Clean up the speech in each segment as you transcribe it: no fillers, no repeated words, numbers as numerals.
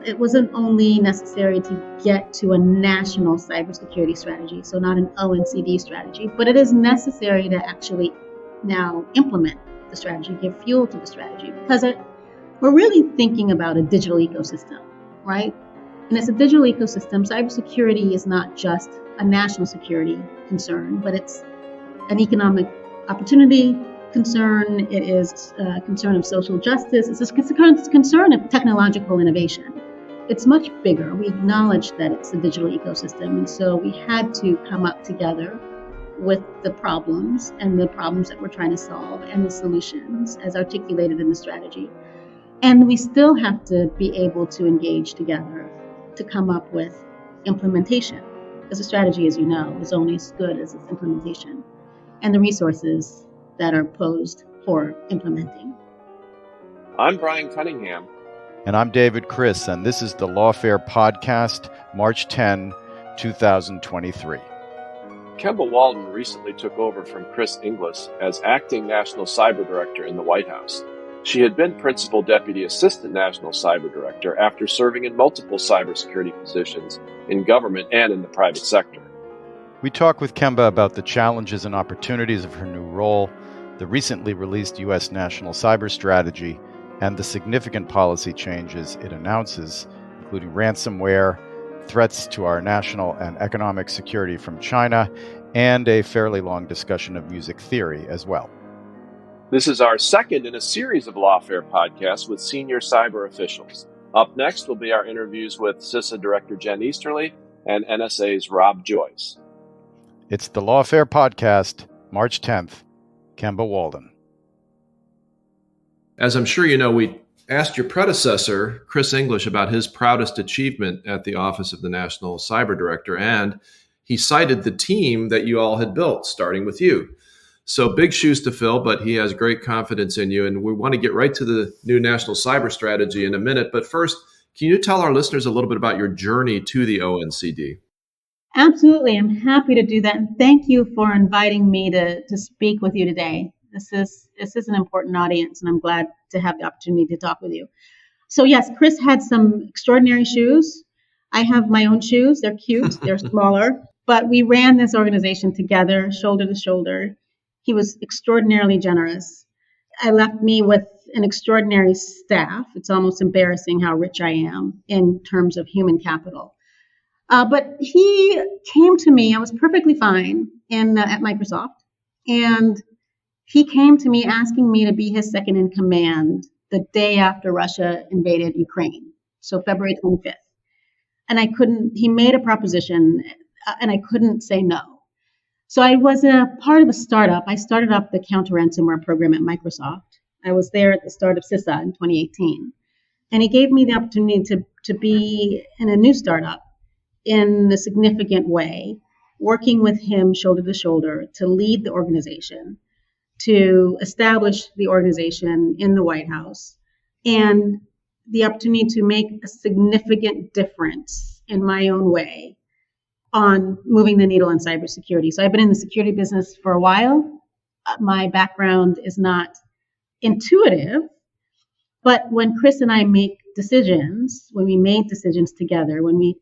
it wasn't only necessary to get to a national cybersecurity strategy, so not an ONCD strategy, but it is necessary to actually now implement the strategy, give fuel to the strategy, because we're really thinking about a digital ecosystem, right? And as a digital ecosystem, cybersecurity is not just a national security concern, but it's an economic opportunity concern. It is a concern of social justice. It's a concern of technological innovation. It's much bigger. We acknowledge that it's a digital ecosystem. And so we had to come up together with the problems that we're trying to solve and the solutions as articulated in the strategy. And we still have to be able to engage together to come up with implementation. Because the strategy, as you know, is only as good as its implementation and the resources that are posed for implementing. I'm Bryan Cunningham. And I'm David Kris, and this is the Lawfare podcast, March 10, 2023. Kemba Walden recently took over from Chris Inglis as acting National Cyber Director in the White House. She had been Principal Deputy Assistant National Cyber Director after serving in multiple cybersecurity positions in government and in the private sector. We talk with Kemba about the challenges and opportunities of her new role, the recently released U.S. National Cyber Strategy, and the significant policy changes it announces, including ransomware, threats to our national and economic security from China, and a fairly long discussion of music theory as well. This is our second in a series of Lawfare podcasts with senior cyber officials. Up next will be our interviews with CISA Director Jen Easterly and NSA's Rob Joyce. It's the Lawfare podcast, March 10th. Kemba Walden. As I'm sure you know, we asked your predecessor, Chris Inglis, about his proudest achievement at the Office of the National Cyber Director, and he cited the team that you all had built, starting with you. So big shoes to fill, but he has great confidence in you, and we want to get right to the new National Cyber Strategy in a minute. But first, can you tell our listeners a little bit about your journey to the ONCD? Absolutely. I'm happy to do that. And thank you for inviting me to speak with you today. This is an important audience, and I'm glad to have the opportunity to talk with you. So yes, Chris had some extraordinary shoes. I have my own shoes. They're cute. They're smaller. But we ran this organization together, shoulder to shoulder. He was extraordinarily generous. I left me with an extraordinary staff. It's almost embarrassing how rich I am in terms of human capital. But he came to me. I was perfectly fine at Microsoft. And he came to me asking me to be his second in command the day after Russia invaded Ukraine. So February 25th. And he made a proposition and I couldn't say no. So I was a part of a startup. I started up the counter-ransomware program at Microsoft. I was there at the start of CISA in 2018. And he gave me the opportunity to be in a new startup in a significant way, working with him shoulder to shoulder to lead the organization, to establish the organization in the White House, and the opportunity to make a significant difference in my own way on moving the needle in cybersecurity. So I've been in the security business for a while. My background is not intuitive, but when Chris and I make decisions, when we made decisions together, when we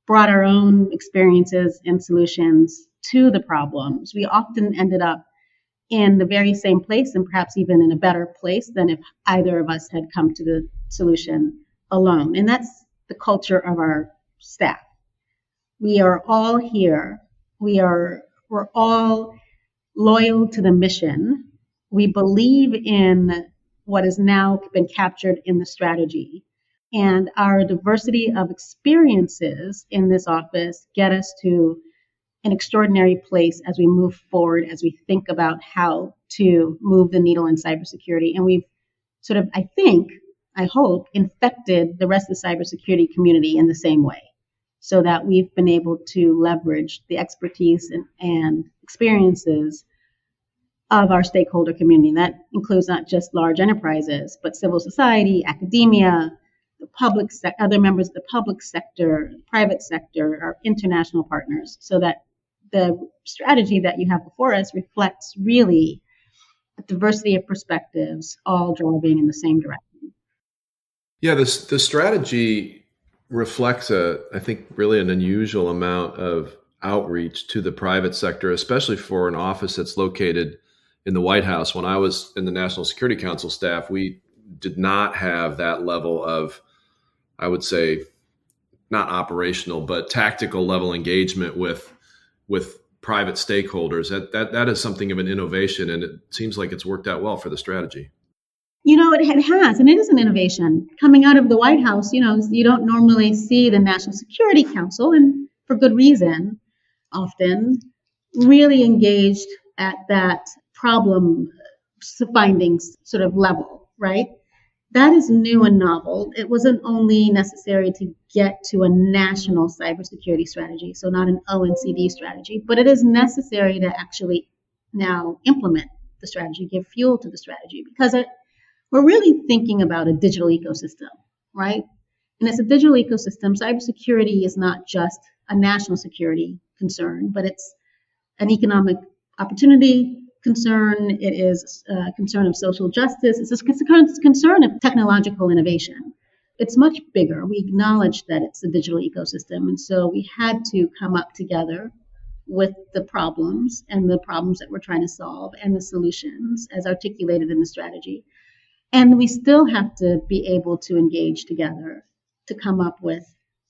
brought our own experiences and solutions to the problems, we often ended up in the very same place and perhaps even in a better place than if either of us had come to the solution alone. And that's the culture of our staff. We are all here. We're all loyal to the mission. We believe in what has now been captured in the strategy. And our diversity of experiences in this office get us to an extraordinary place as we move forward, as we think about how to move the needle in cybersecurity. And we've sort of, I hope, infected the rest of the cybersecurity community in the same way, so that we've been able to leverage the expertise and experiences of our stakeholder community. That includes not just large enterprises, but civil society, academia, the public other members of the public sector, private sector, our international partners, so that the strategy that you have before us reflects really a diversity of perspectives, all driving in the same direction. Yeah, the strategy reflects I think, really an unusual amount of outreach to the private sector, especially for an office that's located in the White House. When I was in the National Security Council staff, we did not have that level of, I would say, not operational, but tactical level engagement with private stakeholders. That is something of an innovation, and it seems like it's worked out well for the strategy. It has, and it is an innovation. Coming out of the White House, you don't normally see the National Security Council, and for good reason, often really engaged at that problem findings sort of level, right? That is new and novel. It wasn't only necessary to get to a national cybersecurity strategy, so not an ONCD strategy, but it is necessary to actually now implement the strategy, give fuel to the strategy, because we're really thinking about a digital ecosystem, right? And as a digital ecosystem, cybersecurity is not just a national security concern, but it's an economic opportunity concern. It is a concern of social justice. It's a concern of technological innovation. It's much bigger. We acknowledge that it's a digital ecosystem. And so we had to come up together with the problems that we're trying to solve and the solutions as articulated in the strategy. And we still have to be able to engage together to come up with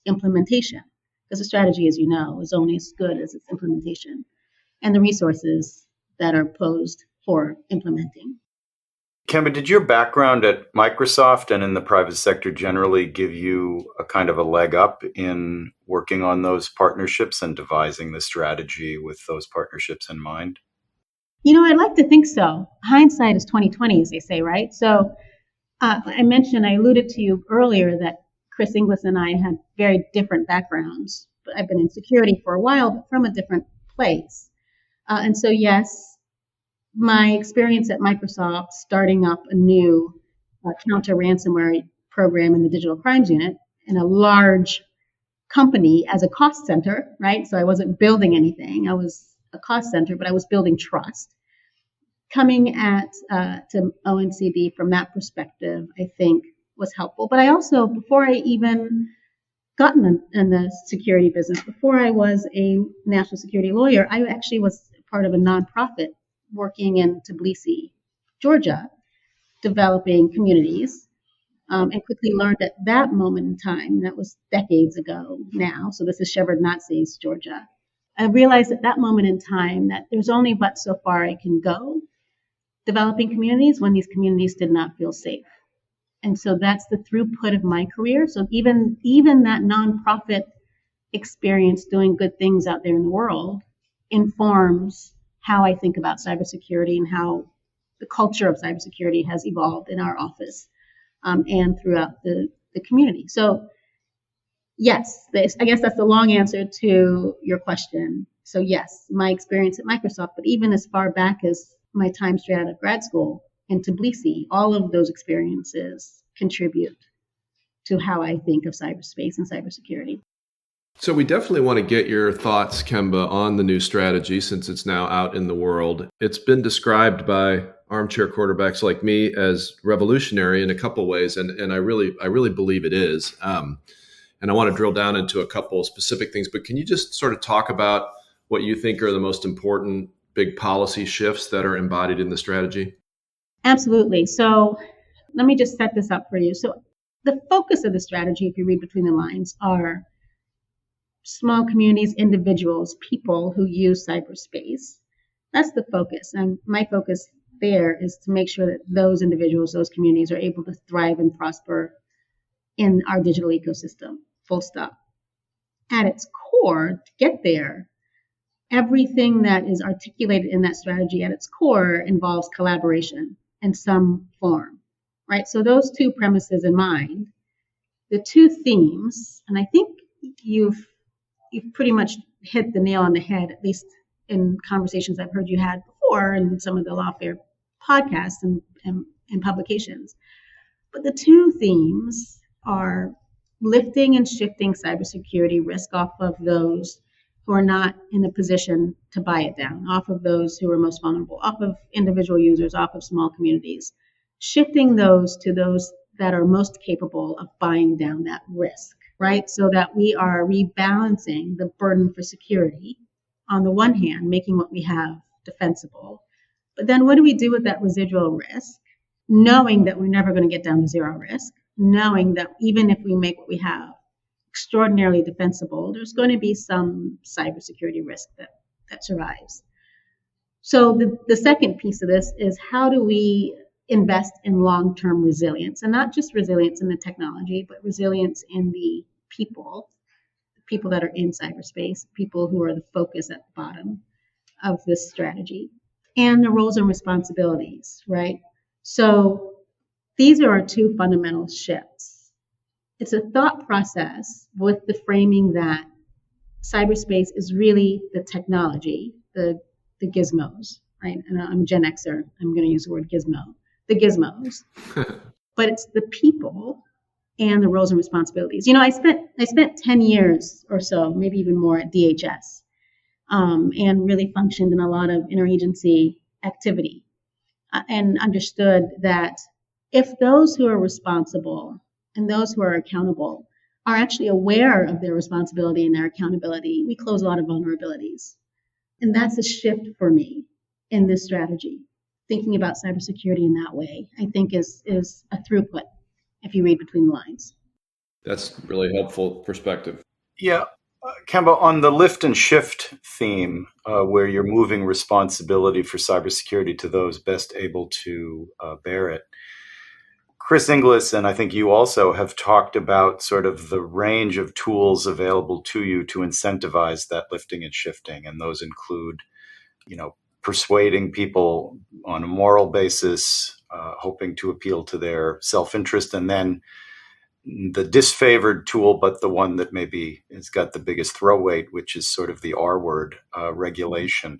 implementation, because the strategy, as you know, is only as good as its implementation and the resources that are posed for implementing. Kemba, did your background at Microsoft and in the private sector generally give you a kind of a leg up in working on those partnerships and devising the strategy with those partnerships in mind? I'd like to think so. Hindsight is 20/20, as they say, right? So I alluded to you earlier that Chris Inglis and I had very different backgrounds. But I've been in security for a while, but from a different place. And so, yes, my experience at Microsoft starting up a new counter-ransomware program in the digital crimes unit in a large company as a cost center, right? So I wasn't building anything. I was a cost center, but I was building trust. Coming to ONCD from that perspective, I think was helpful. But I also, before I even got in the security business, before I was a national security lawyer, I actually was part of a nonprofit working in Tbilisi, Georgia, developing communities, and quickly learned at that moment in time, that was decades ago now, so this is Shevardnadze's Georgia, I realized at that moment in time that there's only but so far I can go developing communities when these communities did not feel safe. And so that's the throughput of my career. So even that nonprofit experience doing good things out there in the world informs how I think about cybersecurity and how the culture of cybersecurity has evolved in our office and throughout the community. So yes, I guess that's the long answer to your question. So yes, my experience at Microsoft, but even as far back as my time straight out of grad school in Tbilisi, all of those experiences contribute to how I think of cyberspace and cybersecurity. So we definitely want to get your thoughts, Kemba, on the new strategy since it's now out in the world. It's been described by armchair quarterbacks like me as revolutionary in a couple ways, and I really believe it is. And I want to drill down into a couple of specific things, but can you just sort of talk about what you think are the most important big policy shifts that are embodied in the strategy? Absolutely. So let me just set this up for you. So the focus of the strategy, if you read between the lines, are small communities, individuals, people who use cyberspace. That's the focus. And my focus there is to make sure that those individuals, those communities are able to thrive and prosper in our digital ecosystem, full stop. At its core, to get there, everything that is articulated in that strategy at its core involves collaboration in some form, right? So those two premises in mind, the two themes, and I think you've pretty much hit the nail on the head, at least in conversations I've heard you had before in some of the Lawfare podcasts and publications. But the two themes are lifting and shifting cybersecurity risk off of those who are not in a position to buy it down, off of those who are most vulnerable, off of individual users, off of small communities, shifting those to those that are most capable of buying down that risk. right? So that we are rebalancing the burden for security on the one hand, making what we have defensible. But then what do we do with that residual risk, knowing that we're never going to get down to zero risk, knowing that even if we make what we have extraordinarily defensible, there's going to be some cybersecurity risk that survives. So the second piece of this is, how do we invest in long-term resilience, and not just resilience in the technology, but resilience in the people that are in cyberspace, people who are the focus at the bottom of this strategy, and the roles and responsibilities, right? So these are our two fundamental shifts. It's a thought process with the framing that cyberspace is really the technology, the gizmos, right? And I'm Gen Xer, I'm going to use the word gizmo, the gizmos. But it's the people and the roles and responsibilities. I spent 10 years or so, maybe even more, at DHS, and really functioned in a lot of interagency activity, and understood that if those who are responsible and those who are accountable are actually aware of their responsibility and their accountability, we close a lot of vulnerabilities. And that's a shift for me in this strategy. Thinking about cybersecurity in that way, I think is a throughput, if you read between the lines. That's really helpful perspective. Yeah. Kemba, on the lift and shift theme, where you're moving responsibility for cybersecurity to those best able to bear it, Chris Inglis, and I think you also, have talked about sort of the range of tools available to you to incentivize that lifting and shifting. And those include, persuading people on a moral basis, hoping to appeal to their self-interest, and then the disfavored tool, but the one that maybe has got the biggest throw weight, which is sort of the R word, regulation.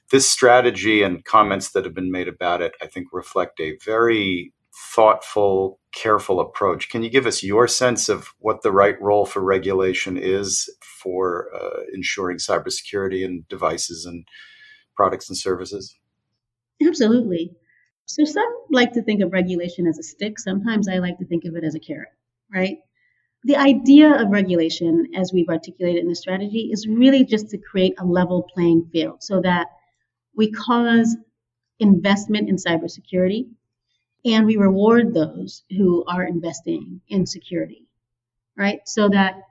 This strategy and comments that have been made about it, I think, reflect a very thoughtful, careful approach. Can you give us your sense of what the right role for regulation is for ensuring cybersecurity in devices and products and services? Absolutely. So some like to think of regulation as a stick. Sometimes I like to think of it as a carrot, right? The idea of regulation, as we've articulated in the strategy, is really just to create a level playing field so that we cause investment in cybersecurity and we reward those who are investing in security, right? So that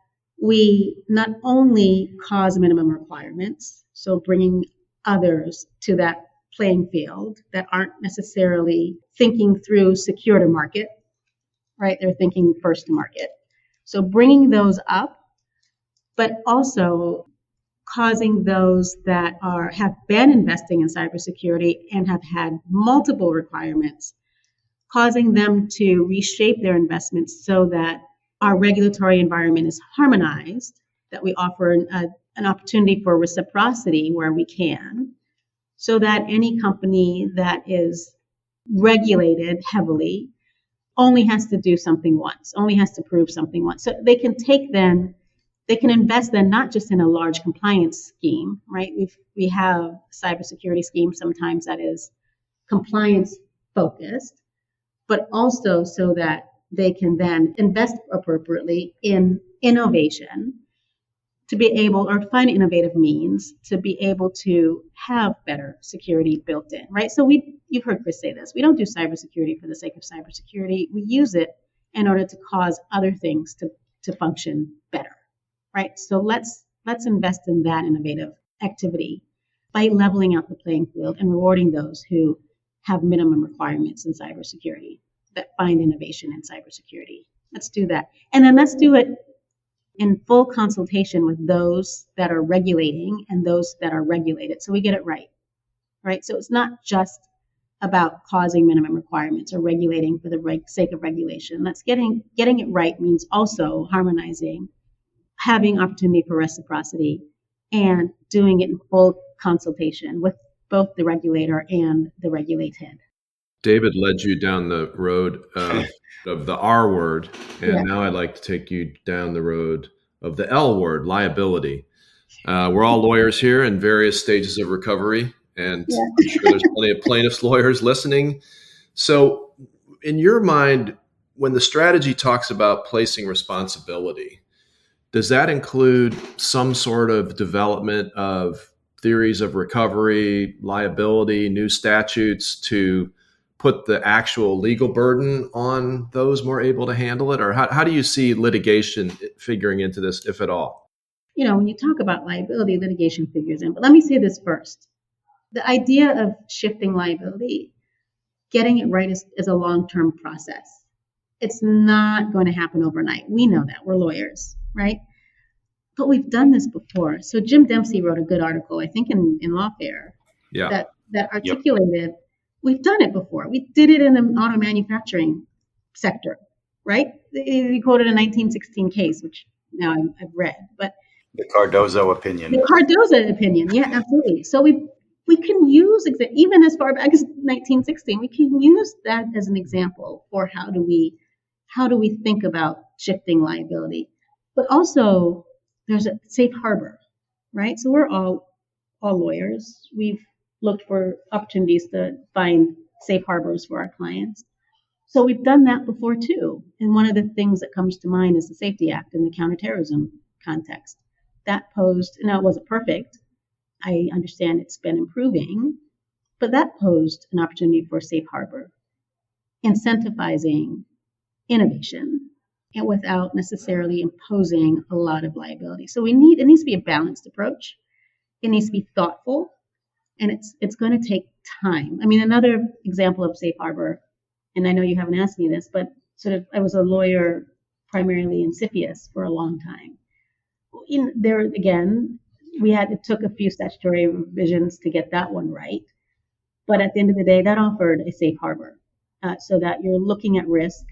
we not only cause minimum requirements, so bringing others to that playing field that aren't necessarily thinking through secure to market, right? They're thinking first to market. So bringing those up, but also causing those that have been investing in cybersecurity and have had multiple requirements, causing them to reshape their investments so that our regulatory environment is harmonized, that we offer an opportunity for reciprocity where we can, so that any company that is regulated heavily only has to do something once, only has to prove something once. So they can invest then not just in a large compliance scheme, right? We have a cybersecurity scheme sometimes that is compliance focused, but also so that they can then invest appropriately in innovation to be able, or find innovative means to be able to have better security built in, right? So you've heard Chris say this, we don't do cybersecurity for the sake of cybersecurity. We use it in order to cause other things to function better, right? So let's invest in that innovative activity by leveling out the playing field and rewarding those who have minimum requirements in cybersecurity, that find innovation in cybersecurity. Let's do that. And then let's do it in full consultation with those that are regulating and those that are regulated. So we get it right? So it's not just about causing minimum requirements or regulating for the sake of regulation. That's getting it right means also harmonizing, having opportunity for reciprocity, and doing it in full consultation with both the regulator and the regulated. David led you down the road of the R word, and now I'd like to take you down the road of the L word, liability. We're all lawyers here in various stages of recovery, and I'm sure there's plenty of plaintiffs' lawyers listening. So in your mind, when the strategy talks about placing responsibility, Does that include some sort of development of theories of recovery, liability, new statutes to put the actual legal burden on those more able to handle it? Or how do you see litigation figuring into this, if at all? When you talk about liability, litigation figures in. But let me say this first. The idea of shifting liability, getting it right is a long-term process. It's not going to happen overnight. We know that. We're lawyers, right? But we've done this before. So Jim Dempsey wrote a good article, I think in Lawfare, that articulated, we've done it before. We did it in the auto manufacturing sector, right? He quoted a 1916 case, which now I've read. But the Cardozo opinion. Yeah, absolutely. So we can use, even as far back as 1916, we can use that as an example for how do we think about shifting liability. But also, there's a safe harbor, right? So we're all lawyers. We've looked for opportunities to find safe harbors for our clients. So we've done that before too. And one of the things that comes to mind is the Safety Act in the counterterrorism context. That posed, now it wasn't perfect. I understand it's been improving, but that posed an opportunity for a safe harbor, incentivizing innovation and without necessarily imposing a lot of liability. So it needs to be a balanced approach. It needs to be thoughtful, and it's going to take time. I mean, another example of safe harbor, and I know you haven't asked me this, but I was a lawyer primarily in CFIUS for a long time. There again, it took a few statutory revisions to get that one right, but at the end of the day, that offered a safe harbor, so that you're looking at risk,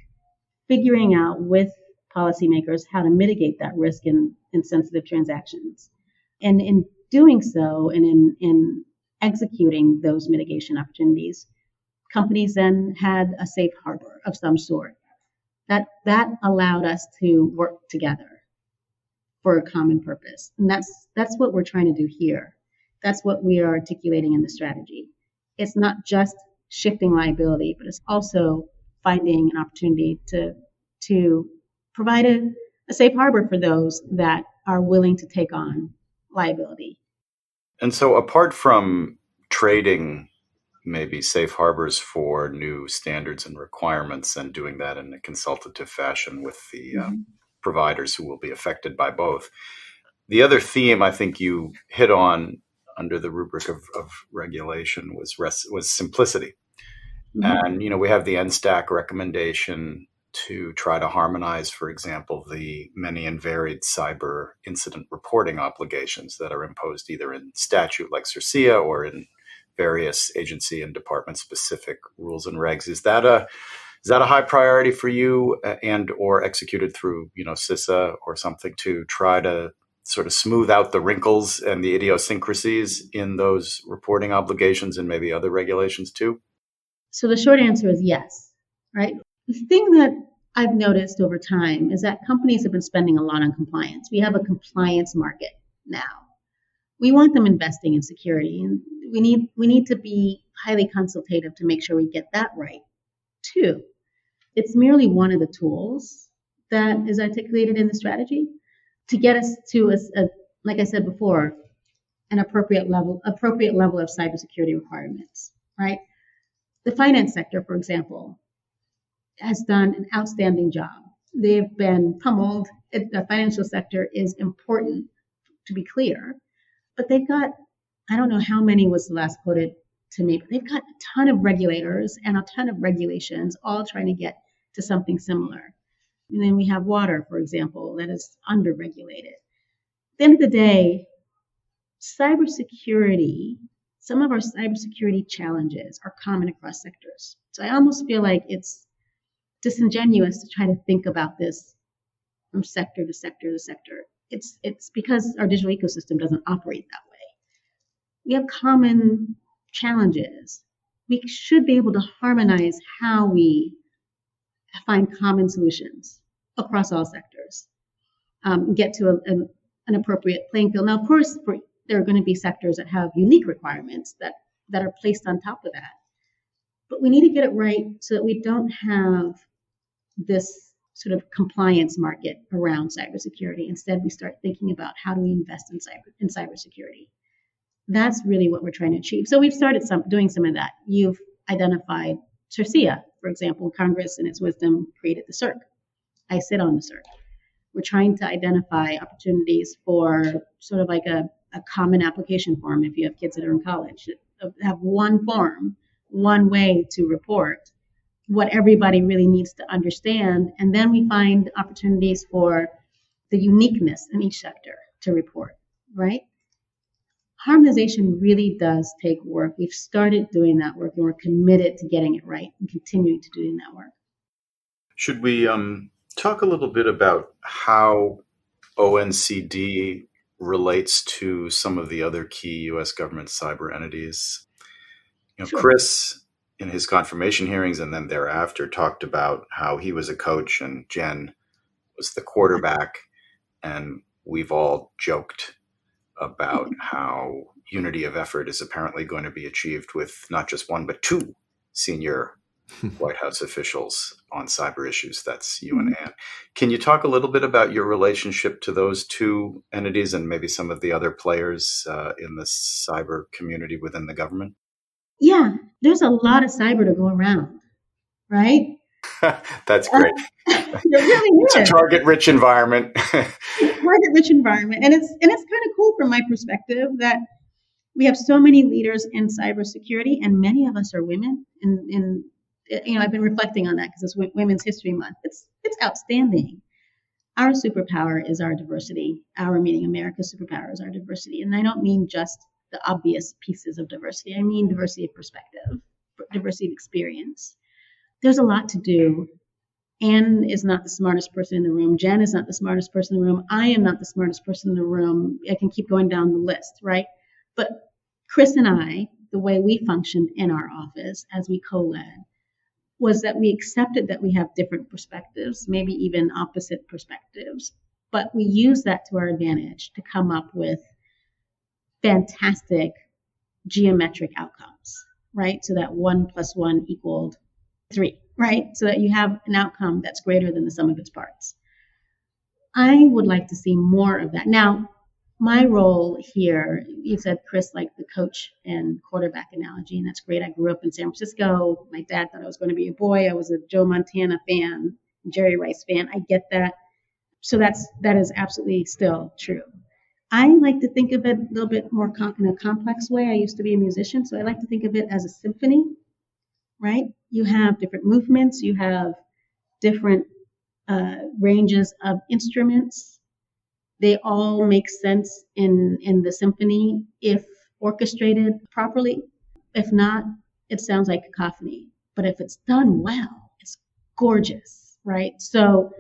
figuring out with policymakers how to mitigate that risk in sensitive transactions. And in doing so, and in executing those mitigation opportunities, companies then had a safe harbor of some sort. That allowed us to work together for a common purpose. And that's what we're trying to do here. That's what we are articulating in the strategy. It's not just shifting liability, but it's also finding an opportunity to provide a safe harbor for those that are willing to take on liability. And so apart from trading maybe safe harbors for new standards and requirements and doing that in a consultative fashion with the providers who will be affected by both, the other theme I think you hit on under the rubric of regulation was simplicity. And, we have the NSTAC recommendation to try to harmonize, for example, the many and varied cyber incident reporting obligations that are imposed either in statute like CERCIA or in various agency and department specific rules and regs. Is that a high priority for you and or executed through, CISA or something to try to sort of smooth out the wrinkles and the idiosyncrasies in those reporting obligations and maybe other regulations too? So the short answer is yes, right? The thing that I've noticed over time is that companies have been spending a lot on compliance. We have a compliance market now. We want them investing in security, and we need to be highly consultative to make sure we get that right too. It's merely one of the tools that is articulated in the strategy to get us to like I said before, an appropriate level of cybersecurity requirements, right? The finance sector, for example, has done an outstanding job. They've been pummeled. The financial sector is important, to be clear, but they've got, I don't know how many was the last quoted to me, but they've got a ton of regulators and a ton of regulations all trying to get to something similar. And then we have water, for example, that is under-regulated. At the end of the day, cybersecurity, some of our cybersecurity challenges are common across sectors. So I almost feel like it's disingenuous to try to think about this from sector to sector to sector. It's because our digital ecosystem doesn't operate that way. We have common challenges. We should be able to harmonize how we find common solutions across all sectors, get to an appropriate playing field. Now, of course, there are going to be sectors that have unique requirements that are placed on top of that. But we need to get it right so that we don't have this sort of compliance market around cybersecurity. Instead, we start thinking about how do we invest in cybersecurity. That's really what we're trying to achieve. So we've started doing some of that. You've identified CERCIA, for example. Congress, in its wisdom, created the CERC. I sit on the CERC. We're trying to identify opportunities for sort of like a common application form if you have kids that are in college. Have one form, one way to report what everybody really needs to understand. And then we find opportunities for the uniqueness in each sector to report, right? Harmonization really does take work. We've started doing that work and we're committed to getting it right and continuing to doing that work. Should we talk a little bit about how ONCD relates to some of the other key U.S. government cyber entities? Sure. Chris, in his confirmation hearings and then thereafter, talked about how he was a coach and Jen was the quarterback. And we've all joked about how unity of effort is apparently going to be achieved with not just one, but two senior White House officials on cyber issues. That's you and Ann. Can you talk a little bit about your relationship to those two entities and maybe some of the other players in the cyber community within the government? Yeah, there's a lot of cyber to go around, right? That's great. It really is. It's a target-rich environment. Target-rich environment, and it's kind of cool from my perspective that we have so many leaders in cybersecurity, and many of us are women. And I've been reflecting on that because it's Women's History Month. It's outstanding. Our superpower is our diversity. Our, meaning America's superpower, is our diversity, and I don't mean just the obvious pieces of diversity. I mean diversity of perspective, diversity of experience. There's a lot to do. Ann is not the smartest person in the room. Jen is not the smartest person in the room. I am not the smartest person in the room. I can keep going down the list, right? But Kris and I, the way we functioned in our office as we co-led, was that we accepted that we have different perspectives, maybe even opposite perspectives, but we use that to our advantage to come up with fantastic geometric outcomes, right? So that 1 + 1 = 3, right? So that you have an outcome that's greater than the sum of its parts. I would like to see more of that. Now, my role here, you said, Kris, like the coach and quarterback analogy, and that's great. I grew up in San Francisco. My dad thought I was going to be a boy. I was a Joe Montana fan, Jerry Rice fan. I get that. So that is absolutely still true. I like to think of it a little bit more in a complex way. I used to be a musician, so I like to think of it as a symphony, right? You have different movements. You have different ranges of instruments. They all make sense in the symphony if orchestrated properly. If not, it sounds like cacophony. But if it's done well, it's gorgeous, right? So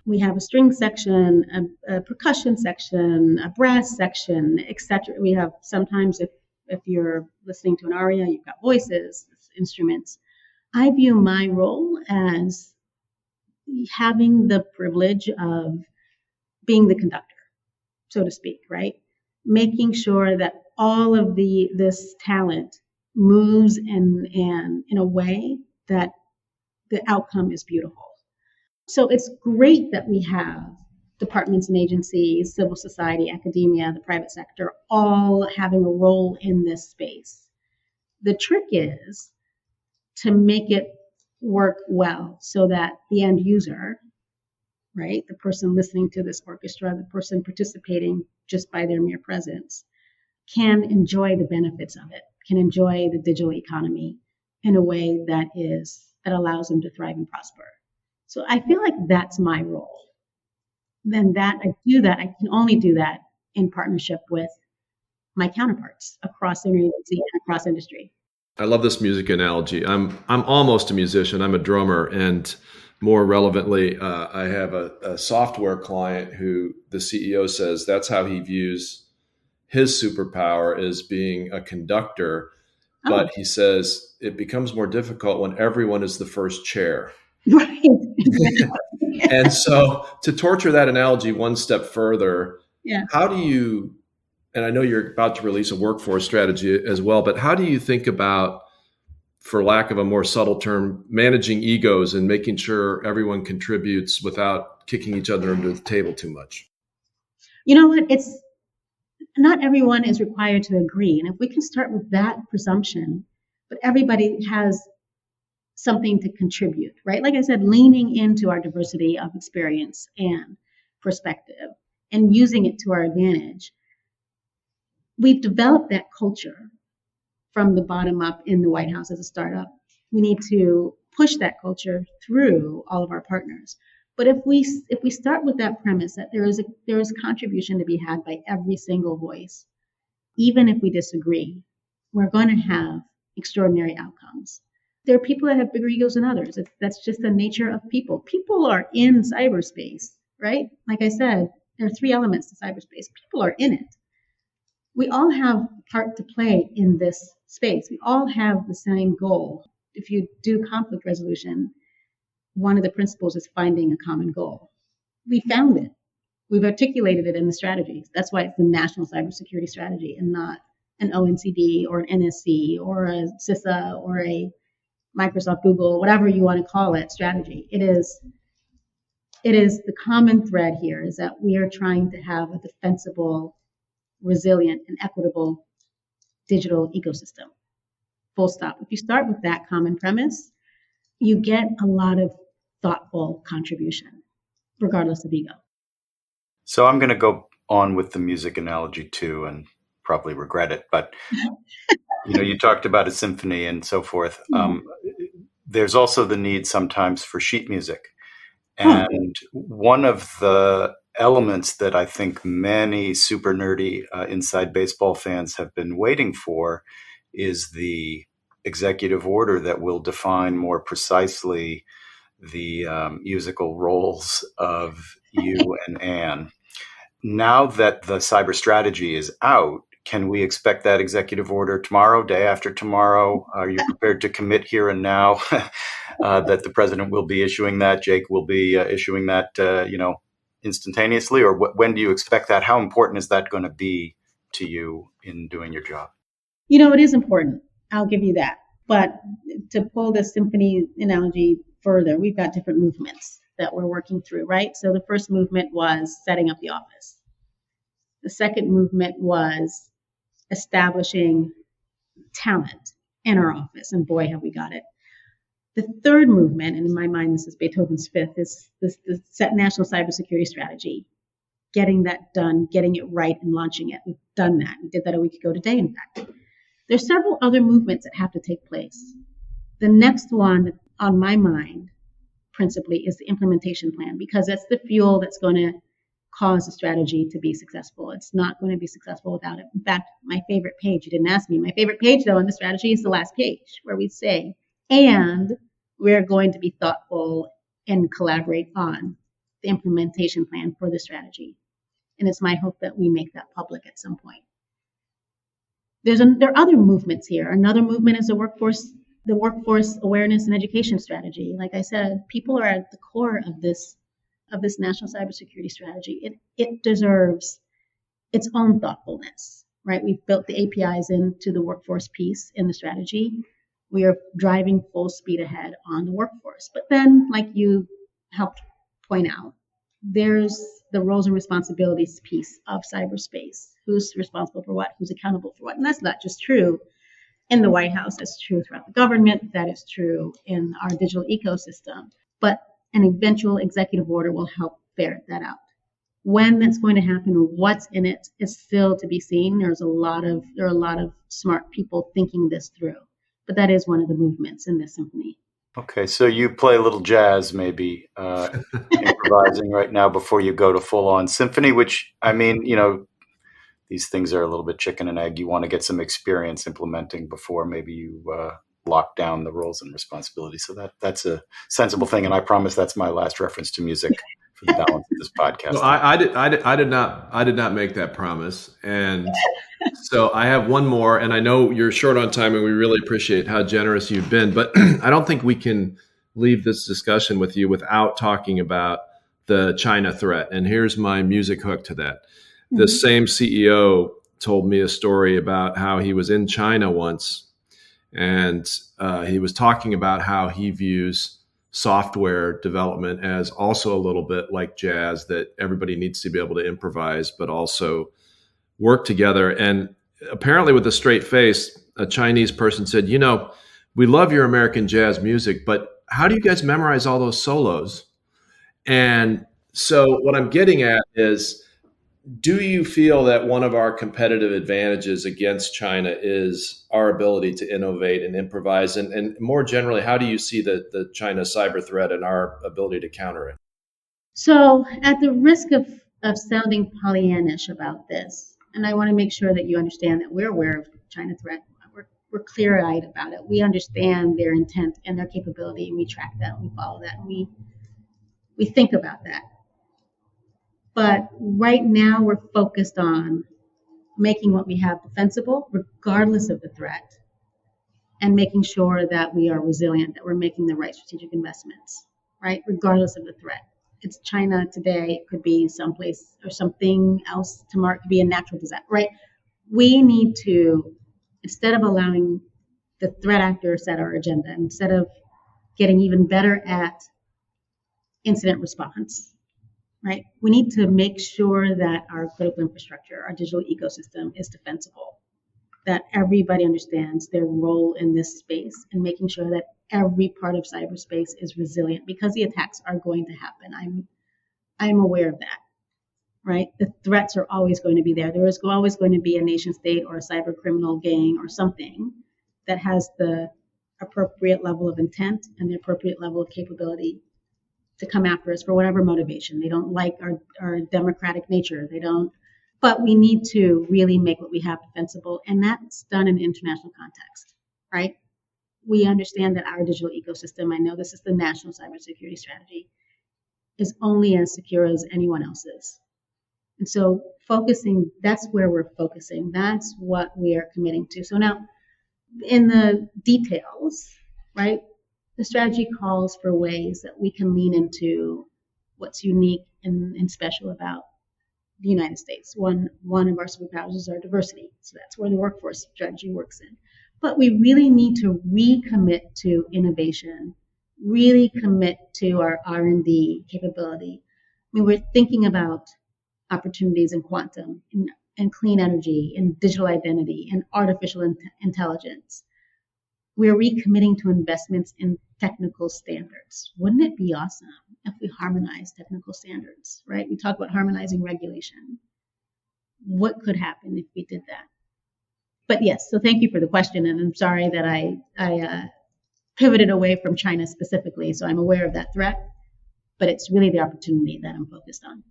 we have a string section, a percussion section, a brass section, etc. We have sometimes, if you're listening to an aria, you've got voices, instruments. I view my role as having the privilege of being the conductor, so to speak, right? Making sure that all of this talent moves in a way that the outcome is beautiful. So it's great that we have departments and agencies, civil society, academia, the private sector, all having a role in this space. The trick is to make it work well so that the end user, right, the person listening to this orchestra, the person participating just by their mere presence, can enjoy the benefits of it, can enjoy the digital economy in a way that allows them to thrive and prosper. So I feel like that's my role. Then I can only do that in partnership with my counterparts across the agency and across industry. I love this music analogy. I'm almost a musician. I'm a drummer, and more relevantly, I have a software client who the CEO says that's how he views his superpower, is being a conductor. Oh. But he says it becomes more difficult when everyone is the first chair. Right. And so to torture that analogy one step further, how do you, and I know you're about to release a workforce strategy as well, but how do you think about for lack of a more subtle term, managing egos and making sure everyone contributes without kicking each other under the table too much? You know what? It's not everyone is required to agree. And if we can start with that presumption, but everybody has something to contribute, right? Like I said, leaning into our diversity of experience and perspective and using it to our advantage. We've developed that culture from the bottom up in the White House as a startup. We need to push that culture through all of our partners. But if we start with that premise that there is a contribution to be had by every single voice, even if we disagree, we're going to have extraordinary outcomes. There are people that have bigger egos than others. That's just the nature of people. People are in cyberspace, right? Like I said, there are 3 elements to cyberspace. People are in it. We all have a part to play in this space. We all have the same goal. If you do conflict resolution, one of the principles is finding a common goal. We found it. We've articulated it in the strategies. That's why it's the National Cybersecurity Strategy and not an ONCD or an NSC or a CISA or a Microsoft, Google, whatever you want to call it, strategy. It is the common thread here is that we are trying to have a defensible, resilient, and equitable digital ecosystem. Full stop. If you start with that common premise, you get a lot of thoughtful contribution, regardless of ego. So I'm going to go on with the music analogy too, and probably regret it. But you talked about a symphony and so forth. There's also the need sometimes for sheet music, and one of the elements that I think many super nerdy inside baseball fans have been waiting for is the executive order that will define more precisely the musical roles of you and Anne. Now that the cyber strategy is out, can we expect that executive order tomorrow, day after tomorrow? Are you prepared to commit here and now that the president will be issuing that, Jake will be issuing that, instantaneously? Or when do you expect that? How important is that going to be to you in doing your job? It is important. I'll give you that. But to pull the symphony analogy further, we've got different movements that we're working through, right? So the first movement was setting up the office. The second movement was establishing talent in our office, and boy, have we got it. The third movement, and in my mind, this is Beethoven's fifth, is the National Cybersecurity Strategy. Getting that done, getting it right, and launching it. We've done that. We did that a week ago today, in fact. There's several other movements that have to take place. The next one on my mind, principally, is the implementation plan, because that's the fuel that's going to cause the strategy to be successful. It's not going to be successful without it. In fact, my favorite page, you didn't ask me, my favorite page, though, on the strategy is the last page, where we say, and we're going to be thoughtful and collaborate on the implementation plan for the strategy. And it's my hope that we make that public at some point. There are other movements here. Another movement is the workforce awareness and education strategy. Like I said, people are at the core of this national cybersecurity strategy. It deserves its own thoughtfulness, right? We've built the APIs into the workforce piece in the strategy. We are driving full speed ahead on the workforce. But then, like you helped point out, there's the roles and responsibilities piece of cyberspace. Who's responsible for what? Who's accountable for what? And that's not just true in the White House. That's true throughout the government. That is true in our digital ecosystem. But an eventual executive order will help ferret that out. When that's going to happen or what's in it is still to be seen. There are a lot of smart people thinking this through. But that is one of the movements in this symphony. Okay, so you play a little jazz, maybe improvising right now before you go to full-on symphony, which, I mean, these things are a little bit chicken and egg. You want to get some experience implementing before maybe you lock down the roles and responsibilities. So that's a sensible thing, and I promise that's my last reference to music for the balance of this podcast. Well, I did not make that promise, and so I have one more. And I know you're short on time, and we really appreciate how generous you've been. But I don't think we can leave this discussion with you without talking about the China threat. And here's my music hook to that. The same CEO told me a story about how he was in China once, And he was talking about how he views software development as also a little bit like jazz, that everybody needs to be able to improvise, but also work together. And apparently with a straight face, a Chinese person said, we love your American jazz music, but how do you guys memorize all those solos? And so what I'm getting at is, do you feel that one of our competitive advantages against China is our ability to innovate and improvise? And more generally, how do you see the China cyber threat and our ability to counter it? So at the risk of sounding Pollyannish about this, and I want to make sure that you understand that we're aware of China threat. We're clear-eyed about it. We understand their intent and their capability, and we track that, and we follow that, and we think about that. But right now, we're focused on making what we have defensible, regardless of the threat, and making sure that we are resilient, that we're making the right strategic investments, right? Regardless of the threat. It's China today, it could be someplace or something else tomorrow, it could be a natural disaster, right? We need to, instead of allowing the threat actor set our agenda, instead of getting even better at incident response, right? We need to make sure that our critical infrastructure, our digital ecosystem is defensible, that everybody understands their role in this space, and making sure that every part of cyberspace is resilient, because the attacks are going to happen. I'm aware of that, right? The threats are always going to be there. There is always going to be a nation state or a cyber criminal gang or something that has the appropriate level of intent and the appropriate level of capability to come after us for whatever motivation. They don't like our democratic nature. They don't. But we need to really make what we have defensible, and that's done in international context, right? We understand that our digital ecosystem, I know this is the national cybersecurity strategy, is only as secure as anyone else's. And so that's where we're focusing. That's what we are committing to. So now, in the details, right, the strategy calls for ways that we can lean into what's unique and special about the United States. One of our superpowers is our diversity. So that's where the workforce strategy works in. But we really need to recommit to innovation, really commit to our R&D capability. I mean, we're thinking about opportunities in quantum, in clean energy, in digital identity, and artificial intelligence. We're recommitting to investments in technical standards. Wouldn't it be awesome if we harmonize technical standards, right? We talk about harmonizing regulation. What could happen if we did that? But yes, so thank you for the question, and I'm sorry that I pivoted away from China specifically, so I'm aware of that threat, but it's really the opportunity that I'm focused on.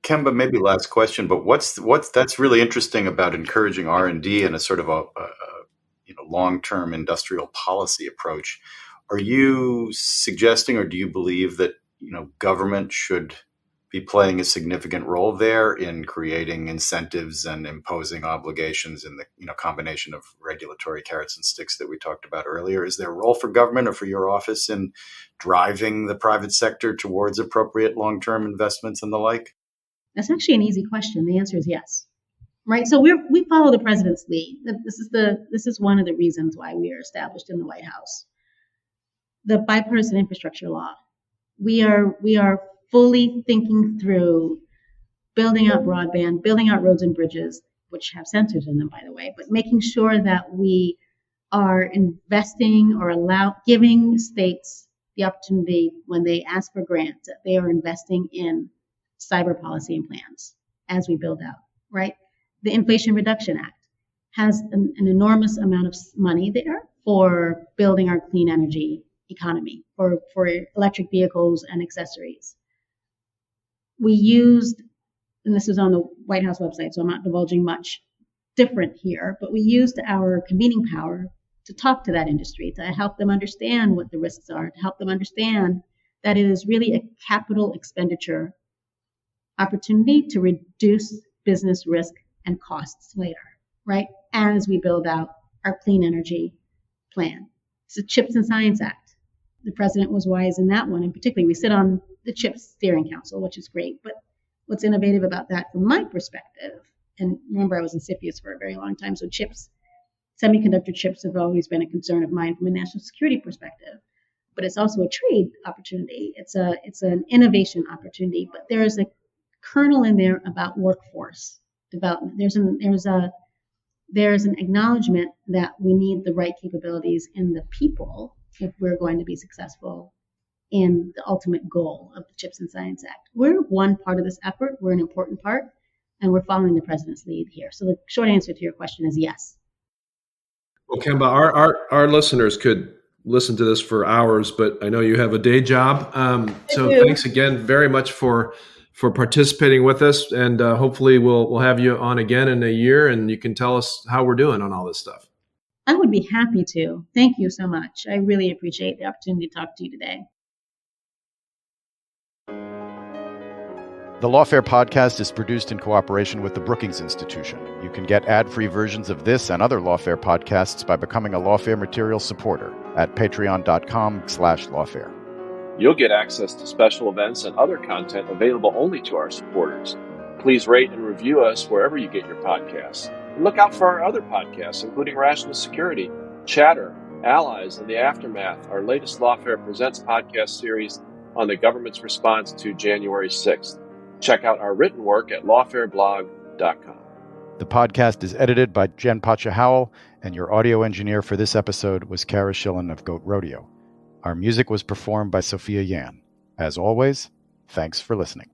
Kemba, maybe last question, but what's that's really interesting about encouraging R&D and a sort of a long-term industrial policy approach. Are you suggesting, or do you believe that government should be playing a significant role there in creating incentives and imposing obligations in the combination of regulatory carrots and sticks that we talked about earlier? Is there a role for government or for your office in driving the private sector towards appropriate long-term investments and the like? That's actually an easy question. The answer is yes. Right, so we follow the president's lead. This is one of the reasons why we are established in the White House. The bipartisan infrastructure law. We are fully thinking through building out broadband, building out roads and bridges, which have sensors in them, by the way, but making sure that we are investing or giving states the opportunity when they ask for grants that they are investing in cyber policy and plans as we build out, right? The Inflation Reduction Act has an enormous amount of money there for building our clean energy economy, for electric vehicles and accessories. We used, and this is on the White House website, so I'm not divulging much different here, but we used our convening power to talk to that industry, to help them understand what the risks are, to help them understand that it is really a capital expenditure opportunity to reduce business risk and costs later, right? As we build out our clean energy plan. It's the CHIPS and Science Act. The president was wise in that one. And particularly, we sit on the CHIPS Steering Council, which is great. But what's innovative about that from my perspective, and remember I was in CFIUS for a very long time, so CHIPS Semiconductor chips have always been a concern of mine from a national security perspective, but it's also a trade opportunity. It's an innovation opportunity, but there is a kernel in there about workforce development. There's an acknowledgement that we need the right capabilities in the people if we're going to be successful in the ultimate goal of the Chips and Science Act. We're one part of this effort. We're an important part, and we're following the president's lead here. So the short answer to your question is yes. Well, Kemba, our listeners could listen to this for hours, but I know you have a day job. So thanks again very much for participating with us, and hopefully we'll have you on again in a year, and you can tell us how we're doing on all this stuff. I would be happy to. Thank you so much. I really appreciate the opportunity to talk to you today. The Lawfare podcast is produced in cooperation with the Brookings Institution. You can get ad-free versions of this and other Lawfare podcasts by becoming a Lawfare Material supporter at patreon.com/lawfare. You'll get access to special events and other content available only to our supporters. Please rate and review us wherever you get your podcasts. And look out for our other podcasts, including Rational Security, Chatter, Allies, and The Aftermath, our latest Lawfare Presents podcast series on the government's response to January 6th. Check out our written work at lawfareblog.com. The podcast is edited by Jen Pacha-Howell, and your audio engineer for this episode was Kara Schillen of Goat Rodeo. Our music was performed by Sophia Yan. As always, thanks for listening.